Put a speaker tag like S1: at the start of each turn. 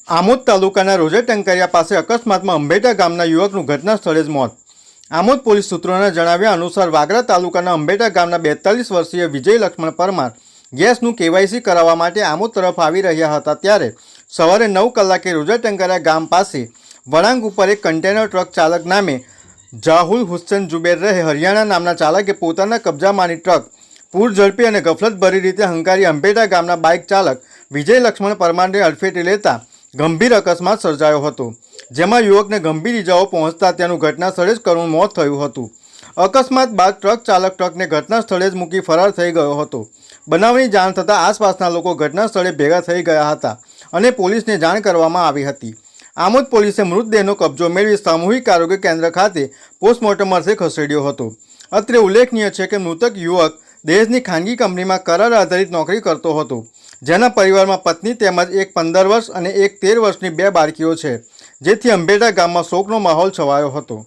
S1: આમોદ તાલુકાના રોજે ટંકારિયા પાસે અકસ્માતમાં અંબેટા ગામના યુવકનું ઘટના સ્થળે જ મોત। આમોદ પોલીસ સૂત્રોના જણાવ્યા અનુસાર વાગરા તાલુકાના અંબેટા ગામના 42 વર્ષીય વિજય લક્ષ્મણ પરમાર ગેસનું કેવાયસી કરાવવા માટે આમોદ તરફ આવી રહ્યા હતા ત્યારે સવારે 9 કલાકે રોજે ટંકારિયા ગામ પાસે વળાંક ઉપર એક કન્ટેનર ટ્રક ચાલક નામે જાહુલ હુસૈન જુબેર રહે હરિયાણા નામના ચાલકે પોતાના કબજામાંની ટ્રક પૂર ઝડપી અને ગફલતભરી રીતે હંકારી અંબેટા ગામના બાઇક ચાલક વિજય લક્ષ્મણ પરમારને અડફેટે લેતા ગંભીર અકસ્માત સર્જાયો હતો, જેમાં યુવકને ગંભીર ઇજાઓ પહોંચતા તેનું ઘટના સ્થળે જ કરુણ મોત થયું હતું। અકસ્માત બાદ ટ્રક ચાલક ટ્રકને ઘટના સ્થળે જ મૂકી ફરાર થઈ ગયો હતો। બનાવની જાણ થતાં આસપાસના લોકો ઘટના સ્થળે ભેગા થઈ ગયા હતા અને પોલીસને જાણ કરવામાં આવી હતી। આમોદ પોલીસે મૃતદેહનો કબજો મેળવી સામૂહિક આરોગ્ય કેન્દ્ર ખાતે પોસ્ટમોર્ટમ અર્થે ખસેડ્યો હતો। અત્રે ઉલ્લેખનીય છે કે મૃતક યુવક દેશની ખાનગી કંપનીમાં કરાર આધારિત નોકરી કરતો હતો, જેના પરિવારમાં પત્ની તેમજ એક 15 વર્ષ અને એક 13 વર્ષની 2 બાળકીઓ છે, જેથી અંબેટા ગામમાં શોકનો માહોલ છવાયો હતો।